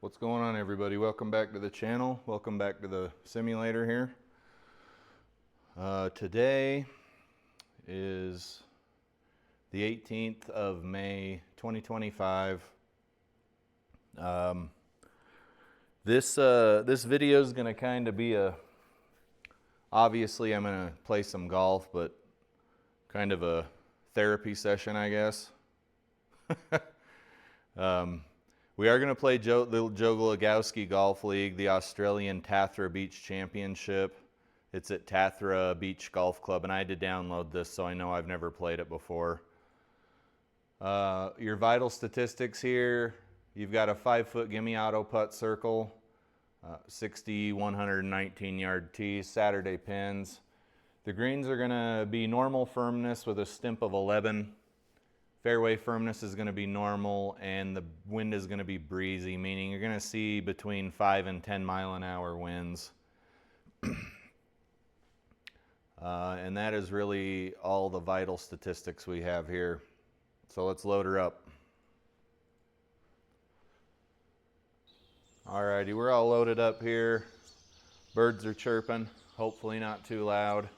What's going on, everybody? Welcome back to the channel. Welcome back to the simulator here. Today is the 18th of May 2025. This video is going to kind of be obviously I'm going to play some golf, but kind of a therapy session, I guess. We are going to play the Joe Lagowski Golf League, the Australian Tathra Beach Championship. It's at Tathra Beach Golf Club, and I had to download this, so I know I've never played it before. Your vital statistics here: you've got a 5-foot gimme auto putt circle, 60, 119 yard tees, Saturday pins. The greens are going to be normal firmness with a stimp of 11. Fairway firmness is going to be normal, and the wind is going to be breezy, meaning you're going to see between 5 and 10 mile an hour winds. And that is really all the vital statistics we have here. So let's load her up. Alrighty, we're all loaded up here. Birds are chirping, hopefully not too loud.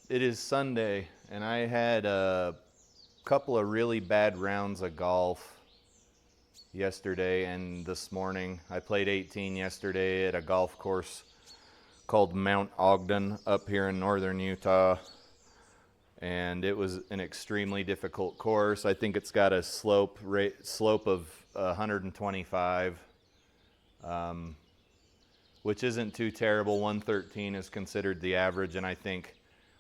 It is Sunday, and I had a couple of really bad rounds of golf yesterday and this morning. I played 18 yesterday at a golf course called Mount Ogden up here in northern Utah, and it was an extremely difficult course. I think it's got a slope of 125, which isn't too terrible. 113 is considered the average, and I think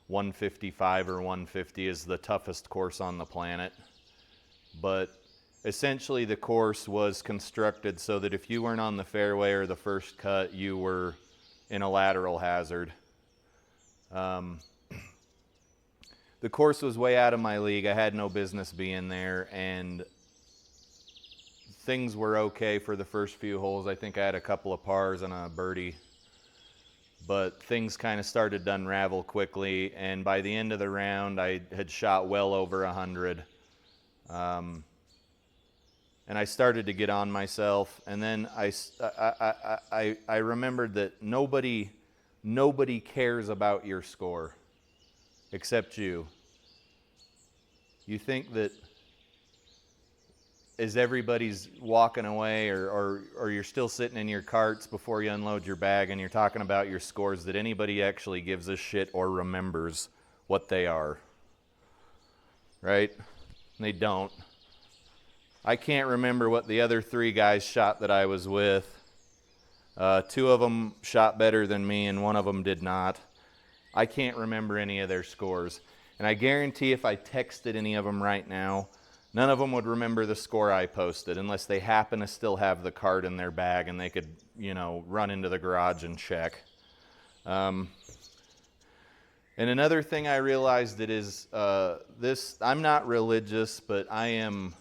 155 or 150 is the toughest course on the planet. But essentially the course was constructed so that if you weren't on the fairway or the first cut, you were in a lateral hazard. The course was way out of my league. I had no business being there, and things were okay for the first few holes. I think I had a couple of pars and a birdie, but things kind of started to unravel quickly, and by the end of the round I had shot well over 100, and I started to get on myself. And then I remembered that nobody cares about your score except you. You think that as everybody's walking away, or you're still sitting in your carts before you unload your bag and you're talking about your scores, that anybody actually gives a shit or remembers what they are, right? They don't. I can't remember what the other 3 guys shot that I was with. 2 of them shot better than me, and 1 of them did not. I can't remember any of their scores, and I guarantee if I texted any of them right now, none of them would remember the score I posted unless they happen to still have the card in their bag and they could, run into the garage and check. And another thing I realized is I'm not religious, but I am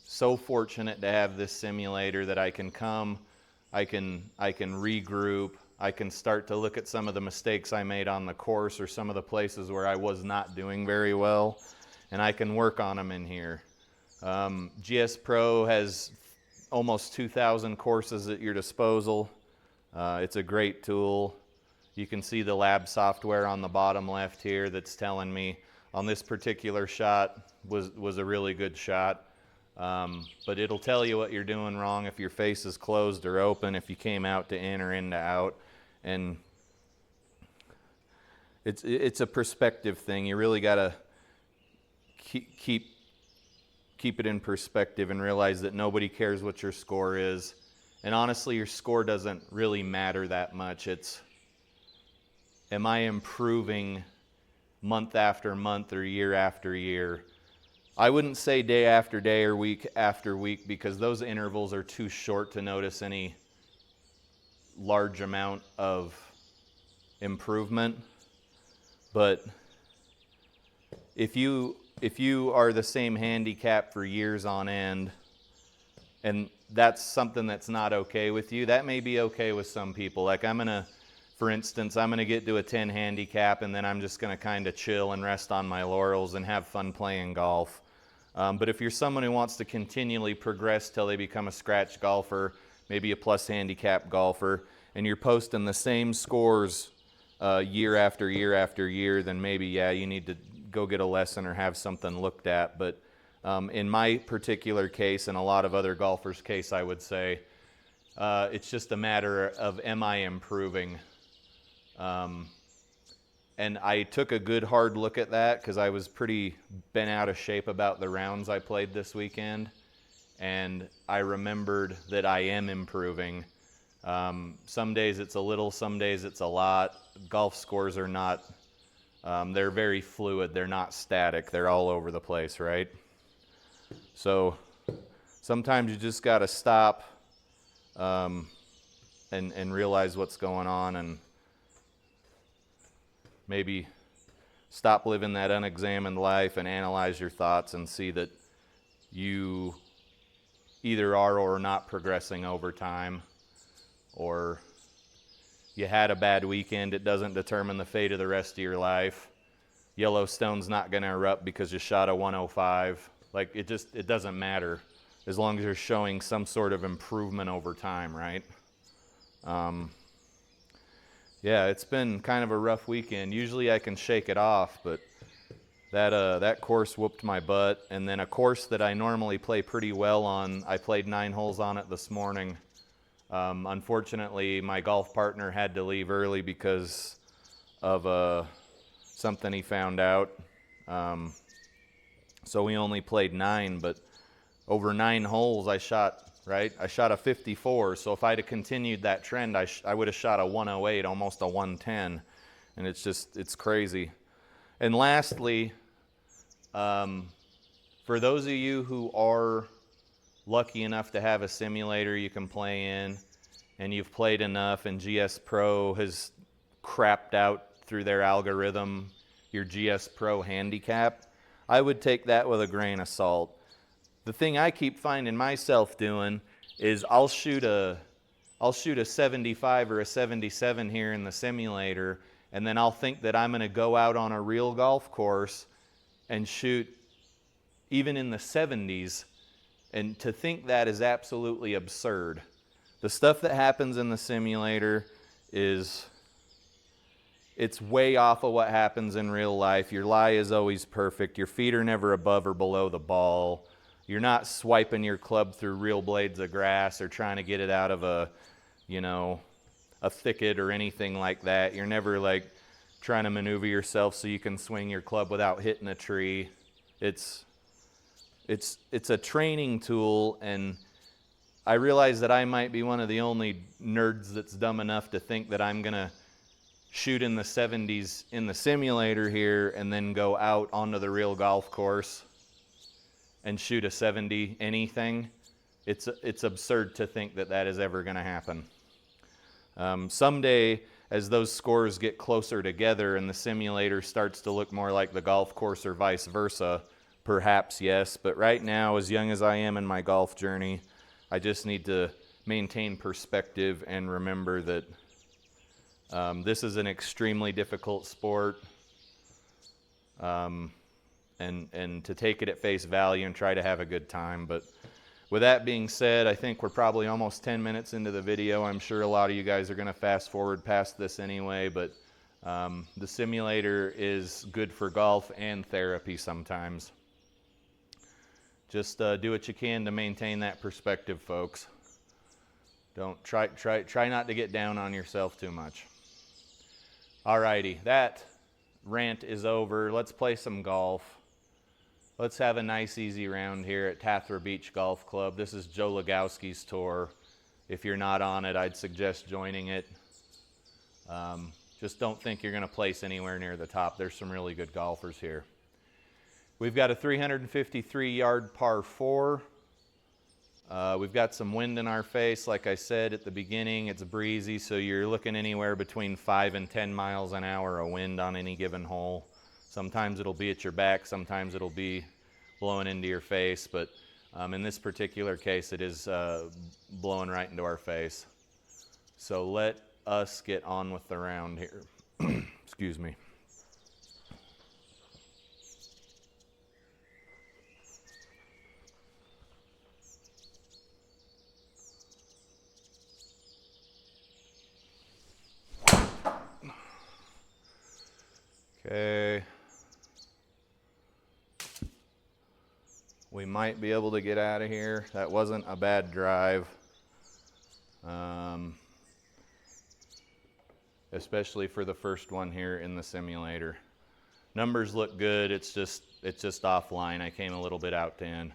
so fortunate to have this simulator that I can come, I can regroup, I can start to look at some of the mistakes I made on the course or some of the places where I was not doing very well, and I can work on them in here. GS Pro has almost 2,000 courses at your disposal. It's a great tool. You can see the lab software on the bottom left here that's telling me on this particular shot was a really good shot. But it'll tell you what you're doing wrong if your face is closed or open, if you came out to in or in to out. And it's a perspective thing. You really got to keep it in perspective and realize that nobody cares what your score is. And honestly, your score doesn't really matter that much. It's, am I improving month after month or year after year? I wouldn't say day after day or week after week, because those intervals are too short to notice any large amount of improvement. But if you are the same handicap for years on end, and that's something that's not okay with you, that may be okay with some people. Like for instance, I'm gonna get to a 10 handicap and then I'm just gonna kind of chill and rest on my laurels and have fun playing golf. But if you're someone who wants to continually progress till they become a scratch golfer, maybe a plus handicap golfer, and you're posting the same scores year after year after year, then maybe, yeah, you need to go get a lesson or have something looked at. But in my particular case, and a lot of other golfers' case, I would say, it's just a matter of, am I improving? And I took a good hard look at that because I was pretty bent out of shape about the rounds I played this weekend. And I remembered that I am improving. Some days it's a little, some days it's a lot. Golf scores are not, they're very fluid. They're not static. They're all over the place, right? So sometimes you just got to stop and realize what's going on, and maybe stop living that unexamined life and analyze your thoughts and see that you either are or are not progressing over time, or you had a bad weekend. It doesn't determine the fate of the rest of your life. Yellowstone's not going to erupt because you shot a 105. Like, it doesn't matter as long as you're showing some sort of improvement over time, right? Yeah, it's been kind of a rough weekend. Usually I can shake it off, but that course whooped my butt. And then a course that I normally play pretty well on, I played 9 holes on it this morning. Unfortunately, my golf partner had to leave early because of something he found out. So we only played 9, but over 9 holes I shot a 54. So if I'd have continued that trend, I would have shot a 108, almost a 110. And it's crazy. And lastly, for those of you who are lucky enough to have a simulator you can play in, and you've played enough, and GS Pro has crapped out through their algorithm your GS Pro handicap, I would take that with a grain of salt. The thing I keep finding myself doing is I'll shoot a 75 or a 77 here in the simulator, and then I'll think that I'm going to go out on a real golf course and shoot even in the 70s, and to think that is absolutely absurd. The stuff that happens in the simulator it's way off of what happens in real life. Your lie is always perfect. Your feet are never above or below the ball. You're not swiping your club through real blades of grass or trying to get it out of a thicket or anything like that. You're never like trying to maneuver yourself so you can swing your club without hitting a tree. It's a training tool, and I realize that I might be one of the only nerds that's dumb enough to think that I'm gonna shoot in the 70s in the simulator here and then go out onto the real golf course and shoot a 70 anything. It's absurd to think that that is ever going to happen. Someday, as those scores get closer together and the simulator starts to look more like the golf course or vice versa, perhaps yes. But right now, as young as I am in my golf journey, I just need to maintain perspective and remember that this is an extremely difficult sport. And to take it at face value and try to have a good time. But with that being said, I think we're probably almost 10 minutes into the video. I'm sure a lot of you guys are going to fast forward past this anyway, but the simulator is good for golf and therapy sometimes. Just do what you can to maintain that perspective, folks. Don't try not to get down on yourself too much. Alrighty, that rant is over. Let's play some golf. Let's have a nice easy round here at Tathra Beach Golf Club. This is Joe Lagowski's tour. If you're not on it, I'd suggest joining it. Just don't think you're going to place anywhere near the top. There's some really good golfers here. We've got a 353-yard par 4. We've got some wind in our face. Like I said at the beginning, it's breezy, so you're looking anywhere between 5 and 10 miles an hour of wind on any given hole. Sometimes it'll be at your back, sometimes it'll be blowing into your face, but in this particular case, it is blowing right into our face. So let us get on with the round here. Excuse me. might be able to get out of here. That wasn't a bad drive. Especially for the first one here in the simulator. Numbers look good, it's just offline. I came a little bit out to in.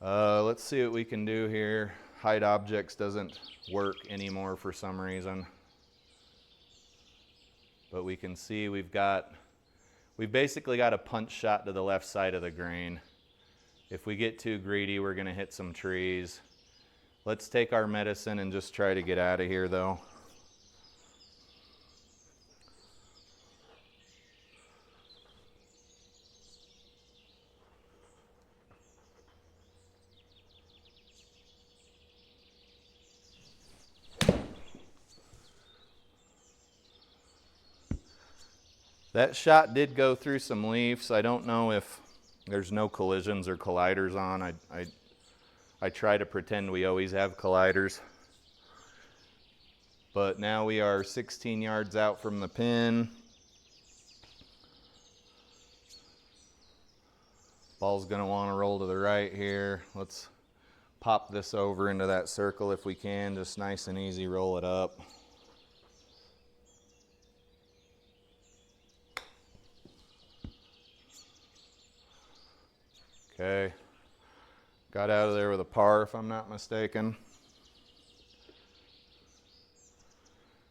Let's see what we can do here. Hide objects doesn't work anymore for some reason. But we can see we've basically got a punch shot to the left side of the grain. If we get too greedy, we're gonna hit some trees. Let's take our medicine and just try to get out of here though. That shot did go through some leaves. I don't know if there's no collisions or colliders on. I try to pretend we always have colliders. But now we are 16 yards out from the pin. Ball's gonna wanna roll to the right here. Let's pop this over into that circle if we can. Just nice and easy, roll it up. Okay, got out of there with a par if I'm not mistaken.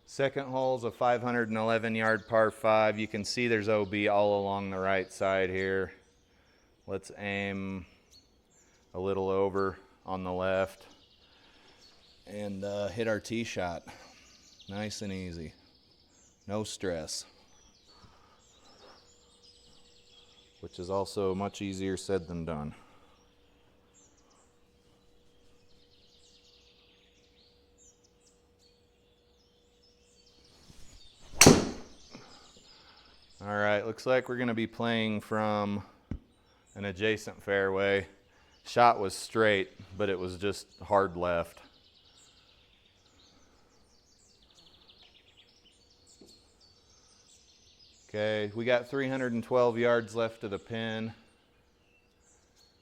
Second hole's a 511 yard par 5. You can see there's OB all along the right side here. Let's aim a little over on the left and hit our tee shot. Nice and easy, no stress. Which is also much easier said than done. All right, looks like we're gonna be playing from an adjacent fairway. Shot was straight, but it was just hard left. Okay, we got 312 yards left to the pin.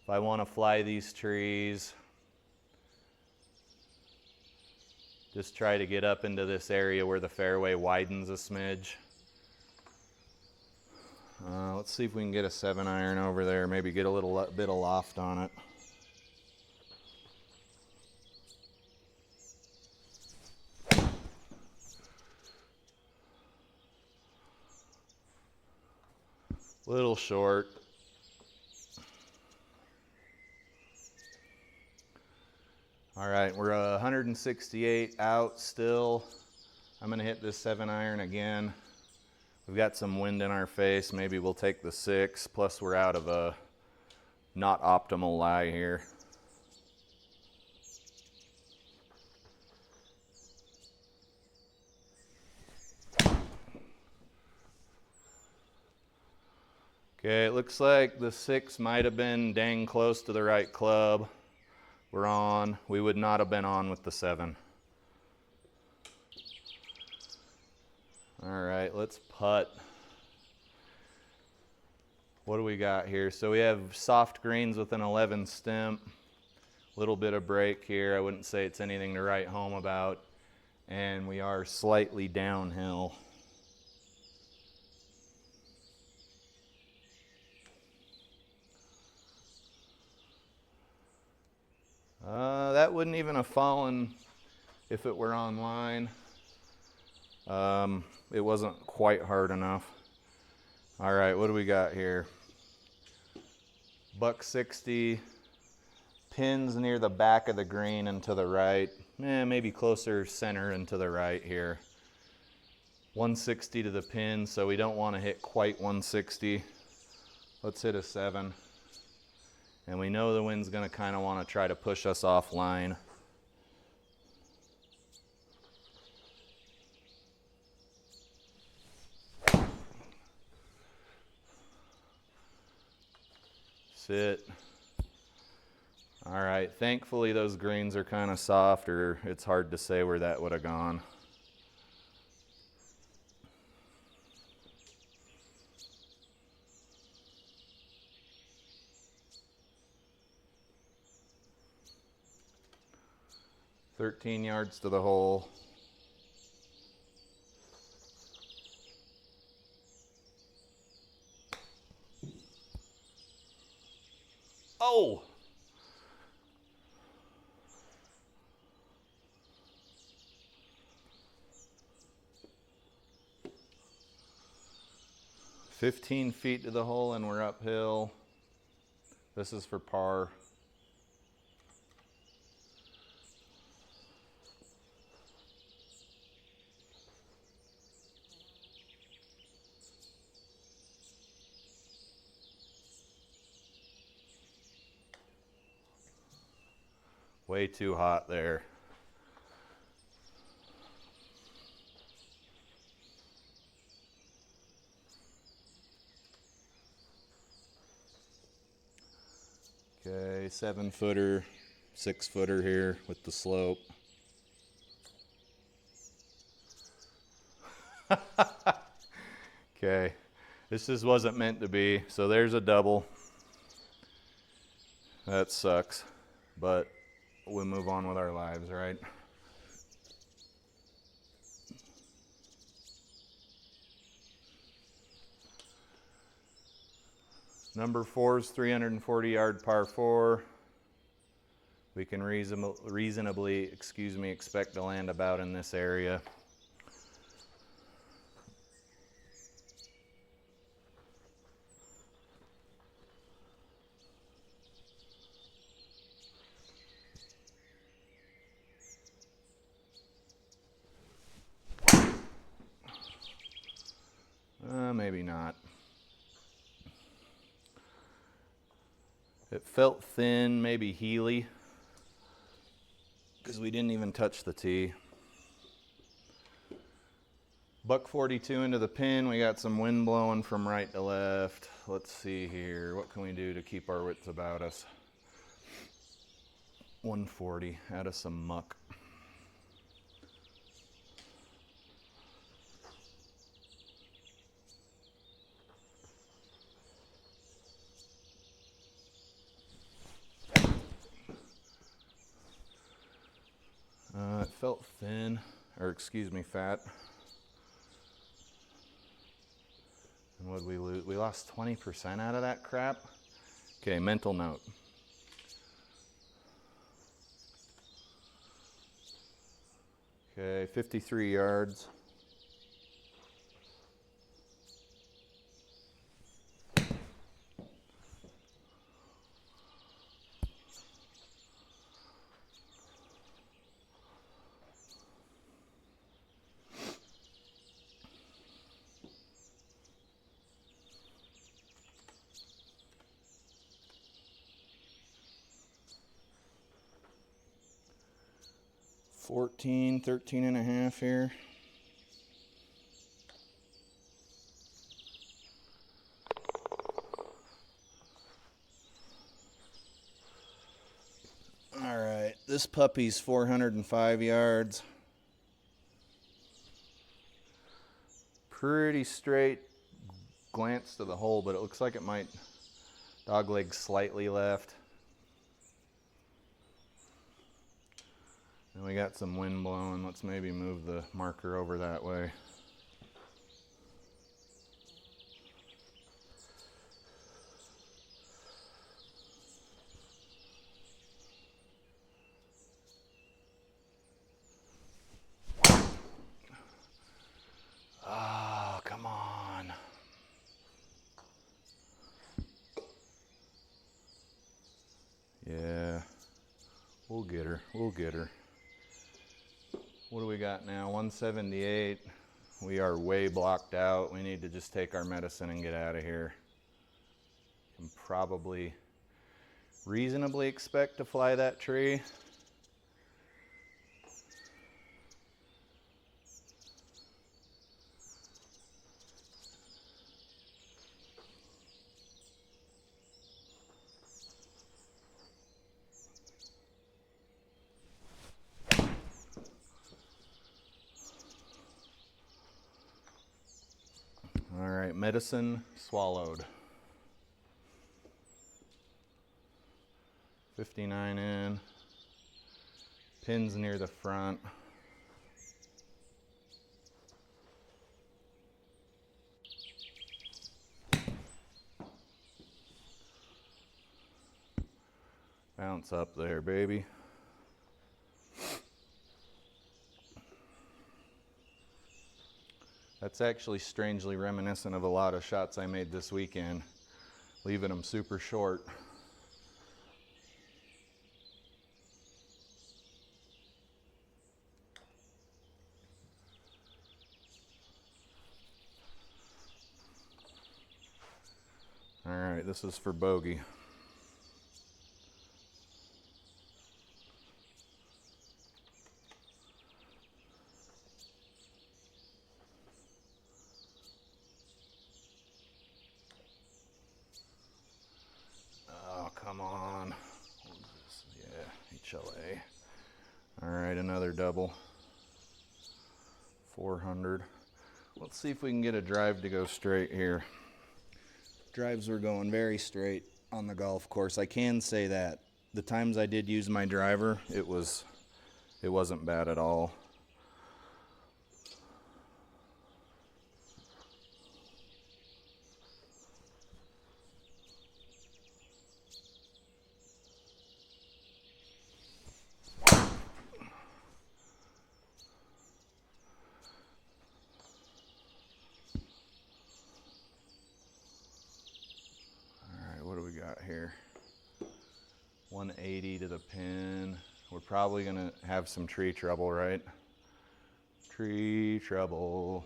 If I want to fly these trees, just try to get up into this area where the fairway widens a smidge. Let's see if we can get a 7-iron over there, maybe get a little bit of loft on it. Little short. All right, we're 168 out still. I'm gonna hit this 7-iron again. We've got some wind in our face. Maybe we'll take the 6, plus we're out of a not optimal lie here. Okay, it looks like the 6 might have been dang close to the right club. We're on. We would not have been on with the 7. All right, let's putt. What do we got here? So we have soft greens with an 11 stimp. Little bit of break here. I wouldn't say it's anything to write home about. And we are slightly downhill. That wouldn't even have fallen if it were online. It wasn't quite hard enough. All right, what do we got here? Buck 60, pins near the back of the green and to the right. Maybe closer center and to the right here. 160 to the pin, so we don't want to hit quite 160. Let's hit a 7. And we know the wind's going to kind of want to try to push us offline. Sit. All right, thankfully those greens are kind of soft, or it's hard to say where that would have gone. 13 yards to the hole. Oh! "15 feet to the hole and we're uphill." This is for par. Way too hot there. Okay, 7-footer, 6-footer here with the slope. Okay, this just wasn't meant to be. So there's a double. That sucks, but we'll move on with our lives, right? Number 4 is 340-yard par 4. We can reasonably, expect to land about in this area. Maybe not. It felt thin, maybe heely, because we didn't even touch the tee. $142 into the pin. We got some wind blowing from right to left. Let's see here. What can we do to keep our wits about us? 140 out of some muck. It felt thin, or fat. And what did we lose? We lost 20% out of that crap. Okay, mental note. Okay, 53 yards. $13 and a half here. All right, this puppy's 405 yards. Pretty straight glance to the hole, but it looks like it might dogleg slightly left. And we got some wind blowing. Let's maybe move the marker over that way. Oh, come on. Yeah, we'll get her. We'll get her. What do we got now? 178. We are way blocked out. We need to just take our medicine and get out of here. Can probably reasonably expect to fly that tree. All right, medicine swallowed. 59 in. Pins near the front. Bounce up there, baby. That's actually strangely reminiscent of a lot of shots I made this weekend, leaving them super short. All right, this is for bogey. Oh, come on. What is this? Yeah, HLA. All right, another double. 400. Let's see if we can get a drive to go straight here. Drives were going very straight on the golf course. I can say that. The times I did use my driver, it wasn't bad at all. Here, 180 to the pin. We're probably gonna have some tree trouble, right? Tree trouble.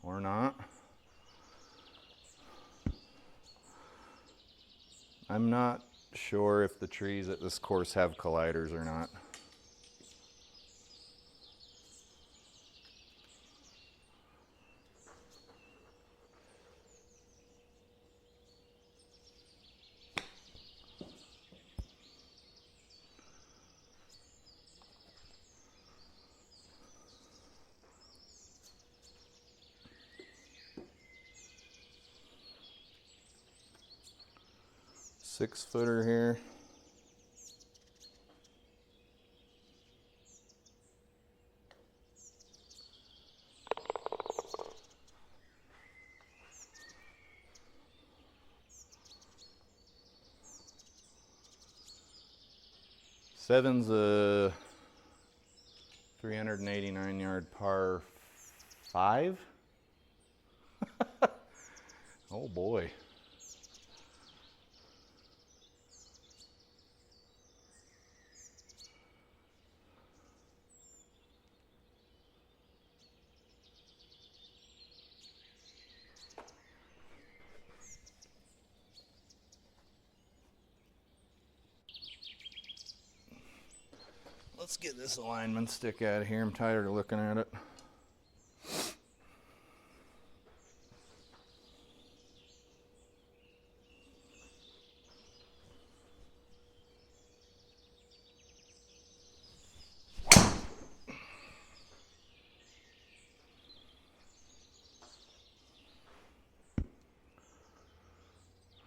Or not. I'm not sure if the trees at this course have colliders or not. Six-footer here. Seven's a 389-yard par 5. Oh boy. Let's get this alignment stick out of here. I'm tired of looking at it.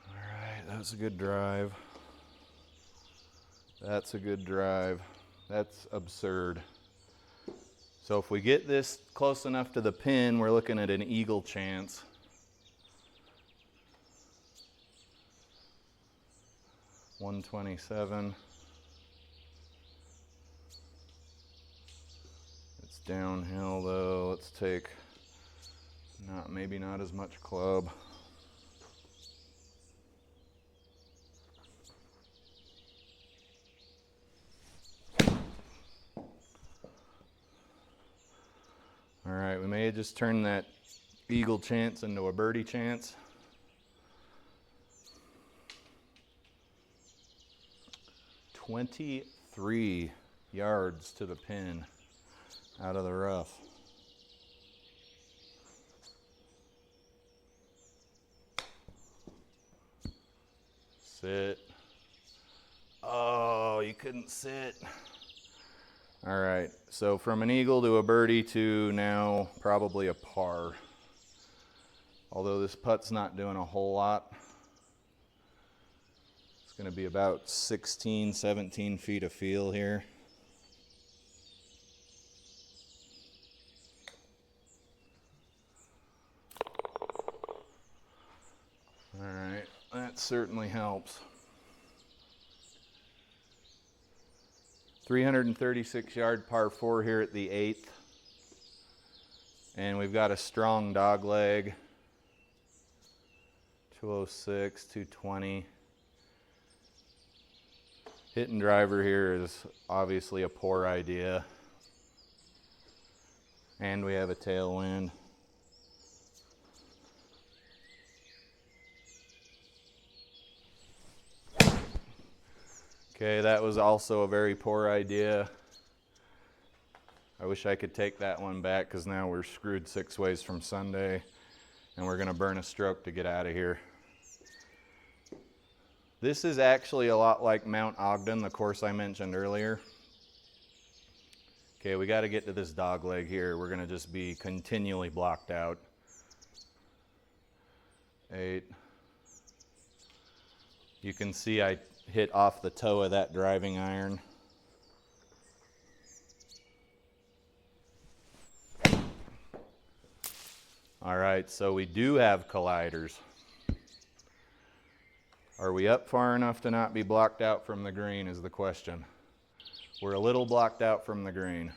All right, that's a good drive. That's a good drive. That's absurd. So if we get this close enough to the pin, we're looking at an eagle chance. $127. It's downhill though. Let's take maybe not as much club. All right, we may have just turned that eagle chance into a birdie chance. $23 yards to the pin out of the rough. Sit. Oh, you couldn't sit. All right, so from an eagle to a birdie to now probably a par. Although this putt's not doing a whole lot. It's going to be about 16, 17 feet of feel here. All right, that certainly helps. 336 yard par 4 here at the 8th. And we've got a strong dog leg. 206, 220. Hitting driver here is obviously a poor idea. And we have a tailwind. Okay, that was also a very poor idea. I wish I could take that one back because now we're screwed 6 ways from Sunday and we're going to burn a stroke to get out of here. This is actually a lot like Mount Ogden, the course I mentioned earlier. Okay, we got to get to this dog leg here. We're going to just be continually blocked out. 8. You can see I hit off the toe of that driving iron. All right, so we do have colliders. Are we up far enough to not be blocked out from the green is the question. We're a little blocked out from the green.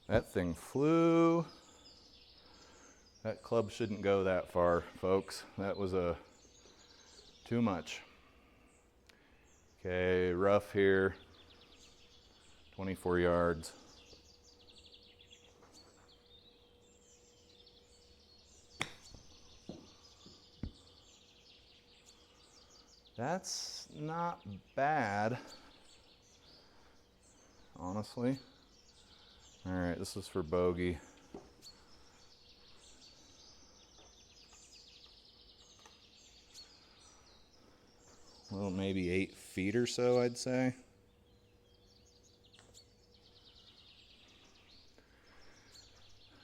That thing flew. That club shouldn't go that far, folks. That was too much. Okay, rough here, 24 yards. That's not bad, honestly. All right, this is for bogey. Well, maybe 8 feet or so, I'd say.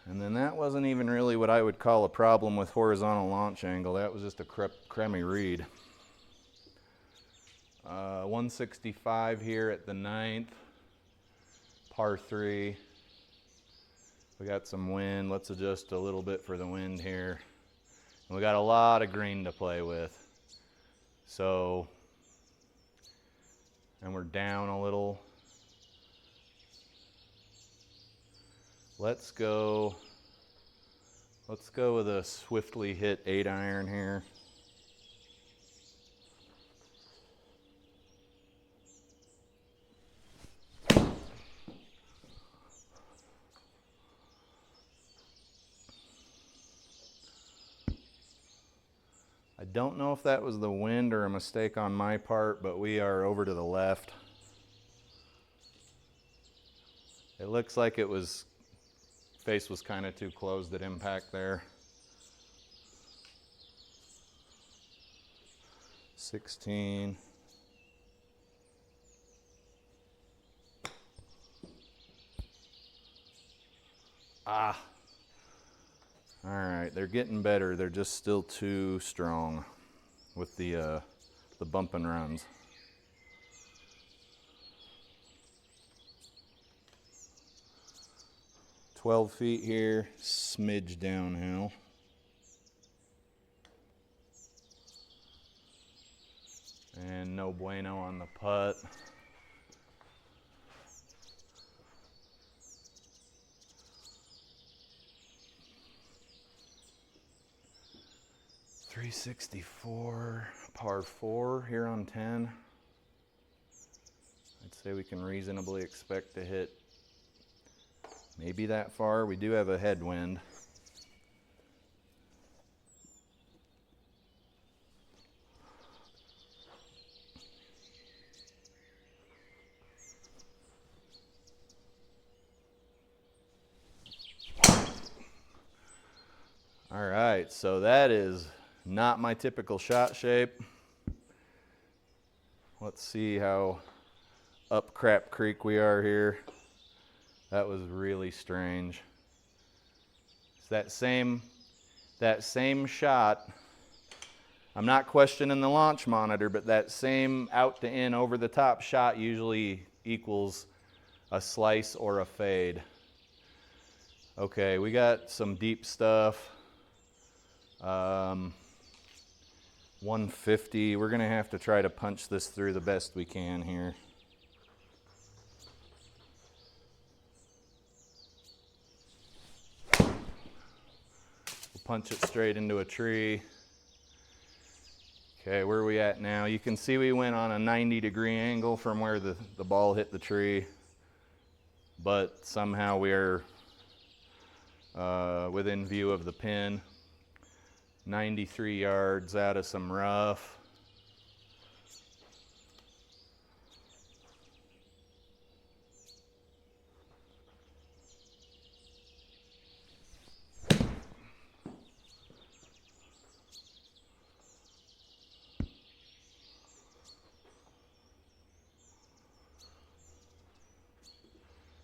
And then that wasn't even really what I would call a problem with horizontal launch angle. That was just a crummy read. 165 here at the 9th, par 3. We got some wind. Let's adjust a little bit for the wind here. And we got a lot of green to play with. So, and we're down a little. Let's go with a swiftly hit 8-iron here. I don't know if that was the wind or a mistake on my part, but we are over to the left. It looks like it was, face was kind of too closed at impact there. 16. Ah. All right, they're getting better. They're just still too strong with the bump and runs. "12 feet here, smidge downhill. And no bueno on the putt. .364, par 4 here on 10. I'd say we can reasonably expect to hit maybe that far. We do have a headwind. All right, so that is not my typical shot shape. Let's see how up crap creek we are here. That was really strange. It's that same shot. I'm not questioning the launch monitor, but that same out to in over the top shot usually equals a slice or a fade. Okay, we got some deep stuff. 150. We're gonna have to try to punch this through the best we can here. We'll punch it straight into a tree. Okay, where are we at now? You can see we went on a 90-degree angle from where the ball hit the tree, but somehow we are within view of the pin. 93 yards out of some rough.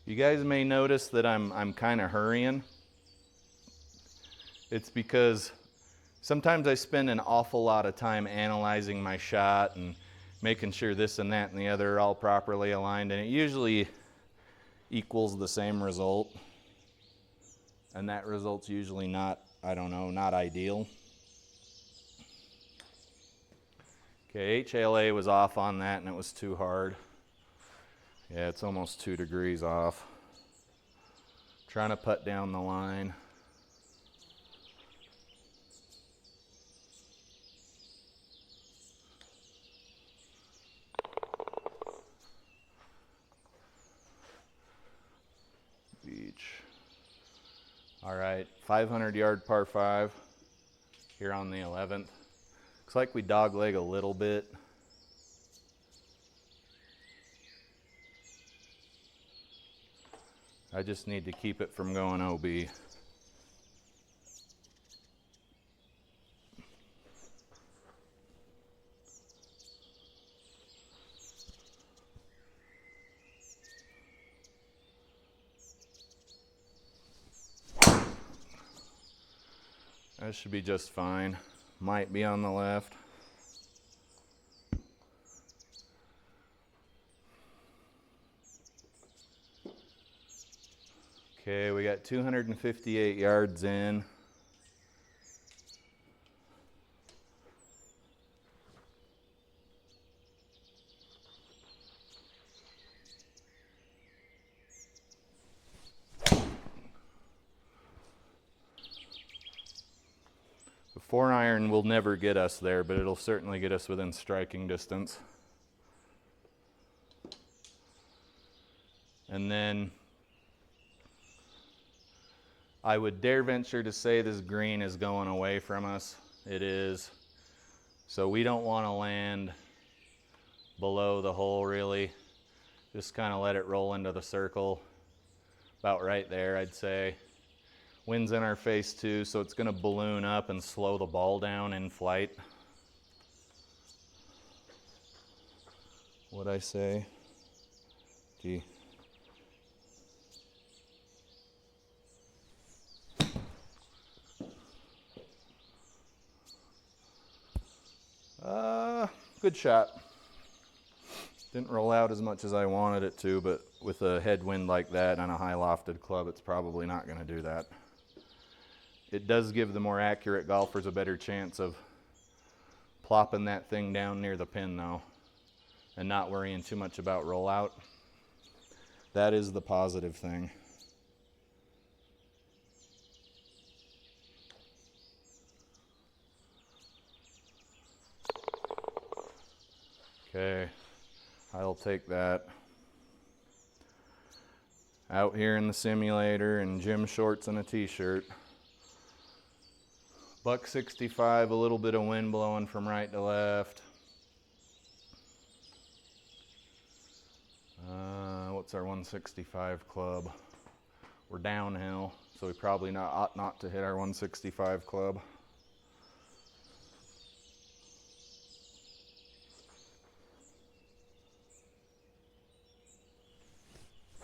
You guys may notice that I'm kind of hurrying. It's because sometimes I spend an awful lot of time analyzing my shot and making sure this and that and the other are all properly aligned, and it usually equals the same result. And that result's usually not, I don't know, not ideal. Okay, HLA was off on that and it was too hard. Yeah, it's almost 2 degrees off. Trying to putt down the line. All right, 500-yard par 5 here on the 11th. Looks like we dogleg a little bit. I just need to keep it from going OB. That should be just fine. Might be on the left. Okay, we got 258 yards in. The 4-iron will never get us there, but it'll certainly get us within striking distance. And then I would dare venture to say this green is going away from us. It is. So we don't want to land below the hole really. Just kind of let it roll into the circle. About right there, I'd say. Wind's in our face too, so it's going to balloon up and slow the ball down in flight. What'd I say? Gee. Good shot. Didn't roll out as much as I wanted it to, but with a headwind like that on a high lofted club, it's probably not going to do that. It does give the more accurate golfers a better chance of plopping that thing down near the pin though, and not worrying too much about rollout. That is the positive thing. Okay, I'll take that. Out here in the simulator in gym shorts and a t-shirt. $165, a little bit of wind blowing from right to left. What's our 165 club? We're downhill, so we probably ought not to hit our 165 club.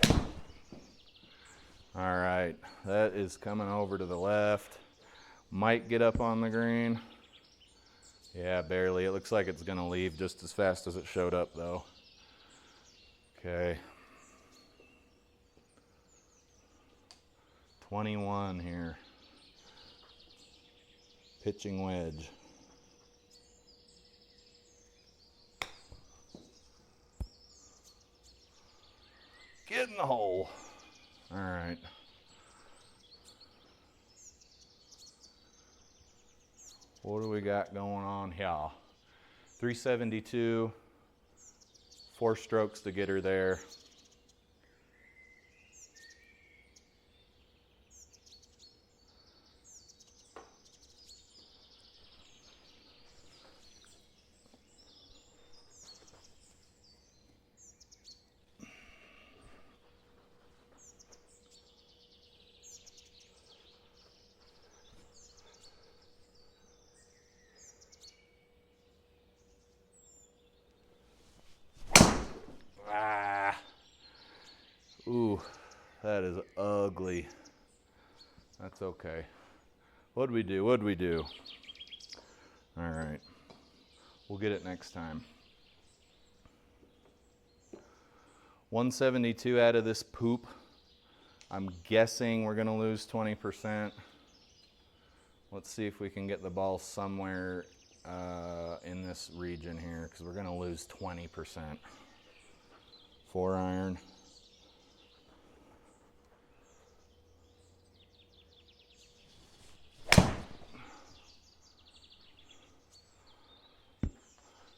All right, that is coming over to the left. Might get up on the green. Yeah, barely. It looks like it's gonna leave just as fast as it showed up though. Okay. 21 here. Pitching wedge. Get in the hole. All right. What do we got going on here? 372, 4 strokes to get her there. Ooh, that is ugly. That's okay. What'd we do? What'd we do? All right. We'll get it next time. 172 out of this poop. I'm guessing we're gonna lose 20%. Let's see if we can get the ball somewhere in this region here, because we're gonna lose 20%. 4 iron.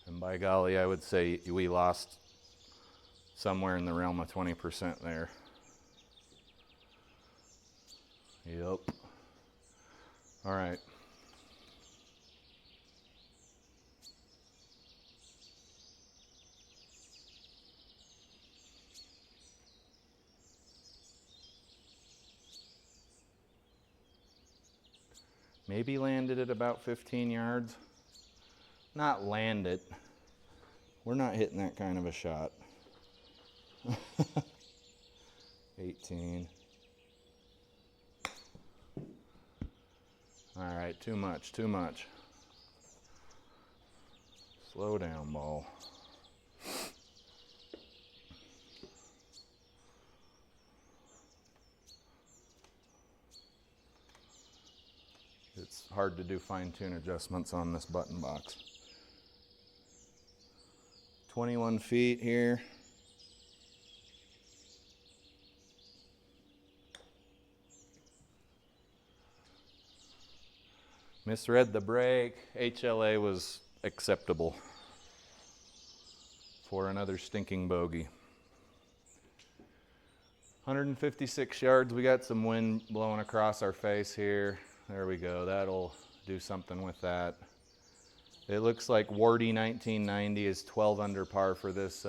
And by golly, I would say we lost somewhere in the realm of 20% there. Yep. All right. Maybe landed at about 15 yards. Not land it. We're not hitting that kind of a shot. 18. All right, too much, too much. Slow down, ball. It's hard to do fine-tune adjustments on this button box. 21 feet here. Misread the break. HLA was acceptable for another stinking bogey. 156 yards. We got some wind blowing across our face here. There we go. That'll do something with that. It looks like Wardy 1990 is 12 under par for this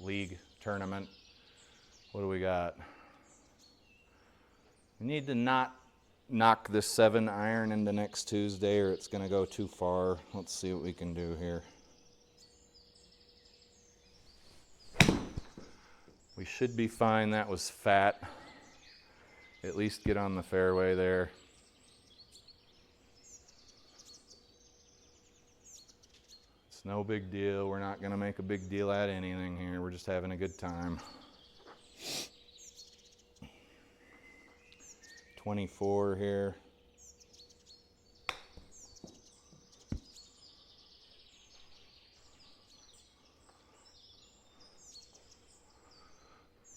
league tournament. What do we got? We need to not knock this 7 iron into next Tuesday, or it's going to go too far. Let's see what we can do here. We should be fine. That was fat. At least get on the fairway there. It's no big deal. We're not going to make a big deal out of anything here. We're just having a good time. 24 here.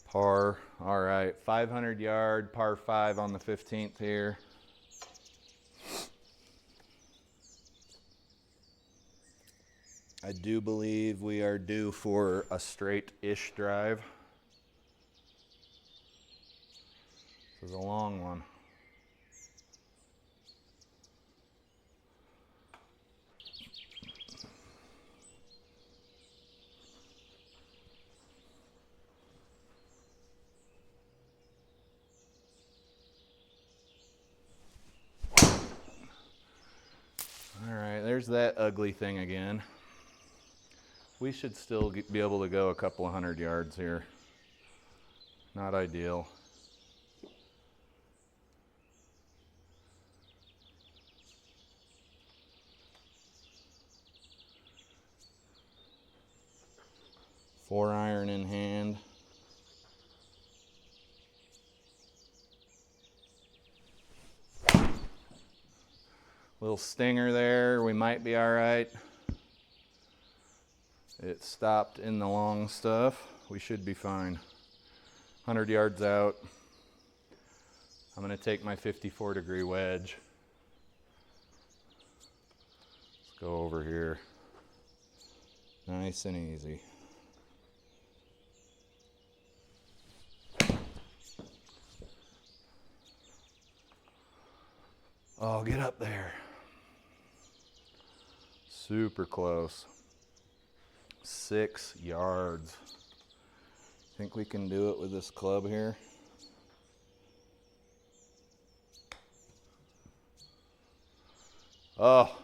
Par. All right, 500 yard, par 5 on the 15th here. I do believe we are due for a straight-ish drive. This is a long one. there's that ugly thing again. We should still be able to go a couple of 100 yards here. Not ideal. Four iron in hand. Little stinger there, we might be all right. It stopped in the long stuff. We should be fine. 100 yards out. I'm gonna take my 54-degree wedge. Let's go over here. Nice and easy. Oh, get up there. Super close. 6 yards. Think we can do it with this club here? Oh.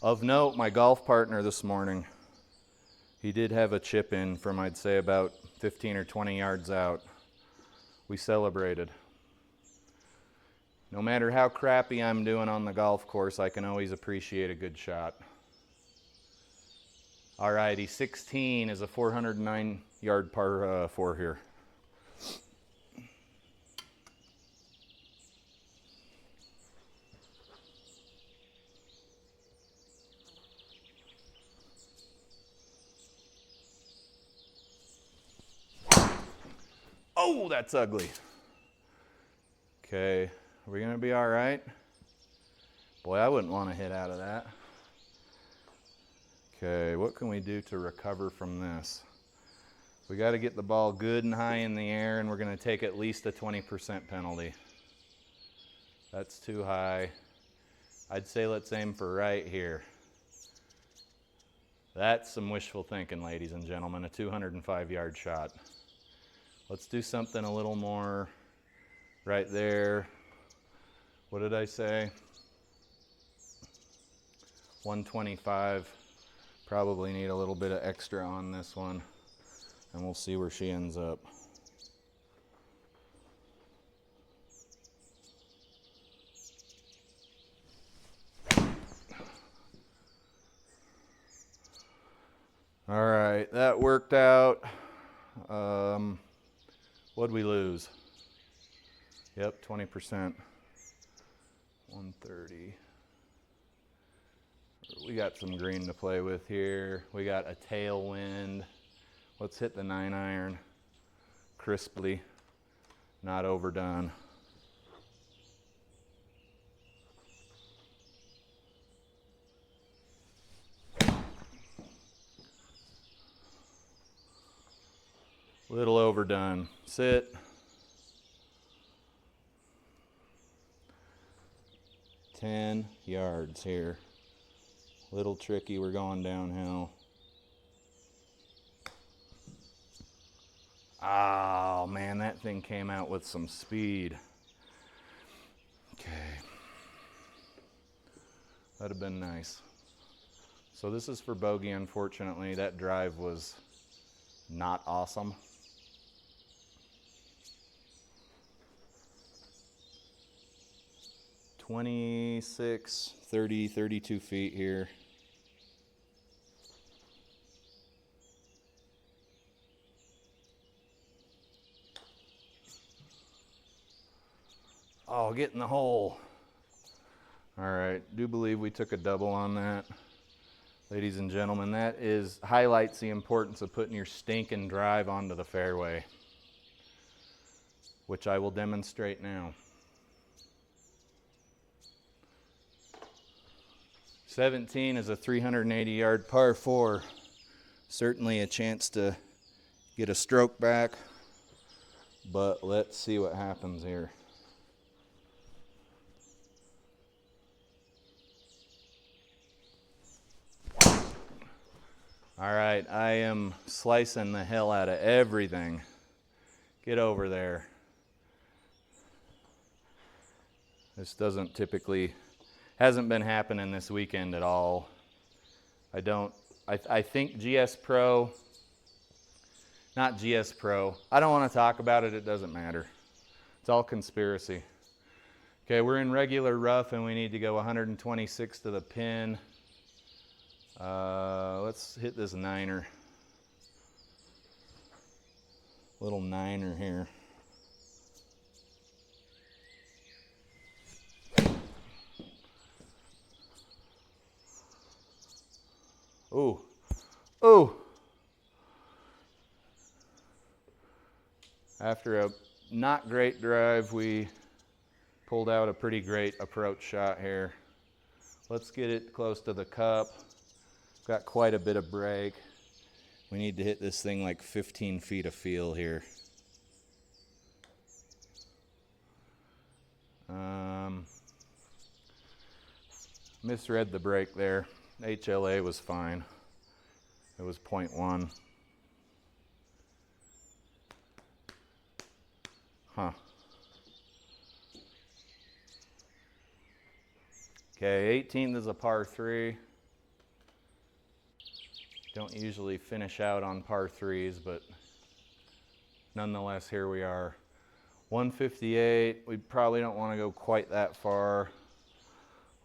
Of note, my golf partner this morning, he did have a chip in from, I'd say, about 15 or 20 yards out. We celebrated. No matter how crappy I'm doing on the golf course, I can always appreciate a good shot. Alrighty, 16 is a 409-yard par 4 here. Oh, that's ugly. Okay. Are we gonna be all right? Boy, I wouldn't want to hit out of that. Okay, what can we do to recover from this? We got to get the ball good and high in the air, and we're gonna take at least a 20% penalty. That's too high. I'd say let's aim for right here. That's some wishful thinking, ladies and gentlemen, a 205-yard shot. Let's do something a little more right there. What did I say? 125. Probably need a little bit of extra on this one, and we'll see where she ends up. All right, that worked out. What'd we lose? Yep, 20%. 130. We got some green to play with here. We got a tailwind. Let's hit the 9-iron crisply, not overdone. Little overdone. Sit. $10 yards here. Little tricky, we're going downhill. Oh man, that thing came out with some speed. Okay. That'd have been nice. So this is for bogey, unfortunately. That drive was not awesome. (26, 30, 32 feet here. Oh, get in the hole. All right, do believe we took a double on that. Ladies and gentlemen, that highlights the importance of putting your stinking drive onto the fairway, which I will demonstrate now. 17 is a 380-yard par 4. Certainly a chance to get a stroke back, but let's see what happens here. All right, I am slicing the hell out of everything. Get over there. This doesn't typically Hasn't been happening this weekend at all. I think GS Pro, not GS Pro. I don't want to talk about it, it doesn't matter. It's all conspiracy. Okay, we're in regular rough and we need to go 126 to the pin. Let's hit this niner. Little niner here. Ooh, ooh. After a not great drive, we pulled out a pretty great approach shot here. Let's get it close to the cup. Got quite a bit of break. We need to hit this thing like 15 feet of feel here. Misread the break there. HLA was fine. It was 0.1. Huh. Okay, 18th is a par 3. Don't usually finish out on par 3s, but nonetheless, here we are. 158, we probably don't want to go quite that far.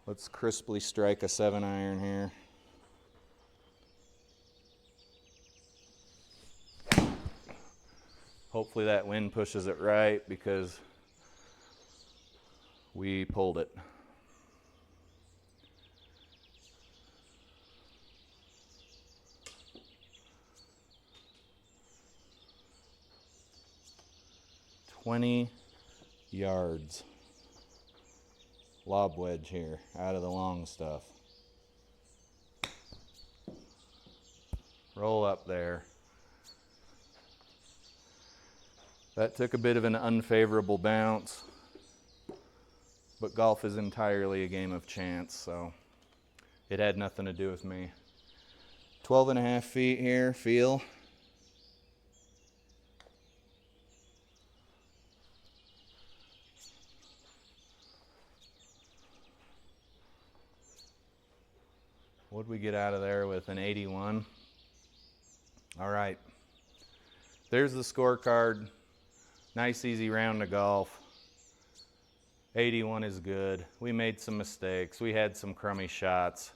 Let's crisply strike a 7-iron here. Hopefully that wind pushes it right because we pulled it. "20 yards. Lob wedge here, out of the long stuff. Roll up there. That took a bit of an unfavorable bounce, but golf is entirely a game of chance, so it had nothing to do with me. 12.5 feet here, feel. What'd we get out of there with an 81? All right, there's the scorecard. Nice easy round of golf. 81 is good. We made some mistakes. We had some crummy shots.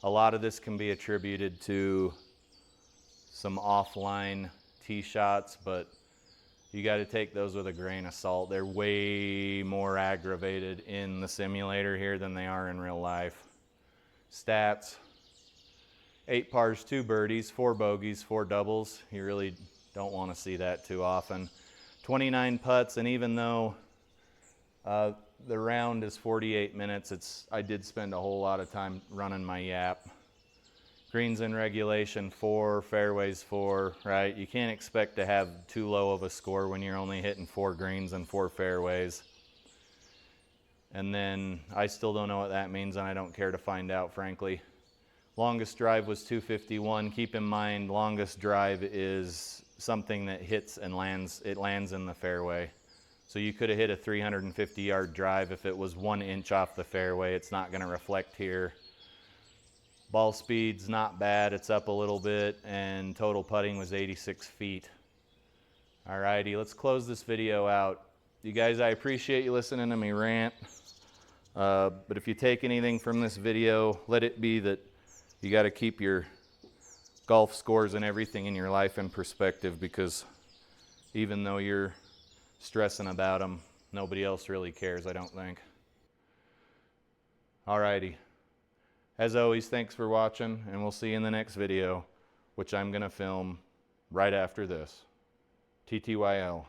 A lot of this can be attributed to some offline tee shots, but you got to take those with a grain of salt. They're way more aggravated in the simulator here than they are in real life. Stats: 8 pars, 2 birdies, 4 bogeys, 4 doubles. You really don't want to see that too often. 29 putts, and even though the round is 48 minutes, I did spend a whole lot of time running my yap. Greens in regulation 4, fairways 4, right? You can't expect to have too low of a score when you're only hitting 4 greens and 4 fairways. And then I still don't know what that means, and I don't care to find out, frankly. Longest drive was 251. Keep in mind, longest drive is something that hits and lands in the fairway. So you could have hit a 350-yard drive. If it was 1 inch off the fairway, it's not going to reflect here. Ball speed's not bad, it's up a little bit, and total putting was 86 feet. Alrighty, let's close this video out. You guys, I appreciate you listening to me rant, but if you take anything from this video, let it be that you got to keep your golf scores and everything in your life in perspective, because even though you're stressing about them, nobody else really cares, I don't think. Alrighty. As always, thanks for watching, and we'll see you in the next video, which I'm going to film right after this. TTYL.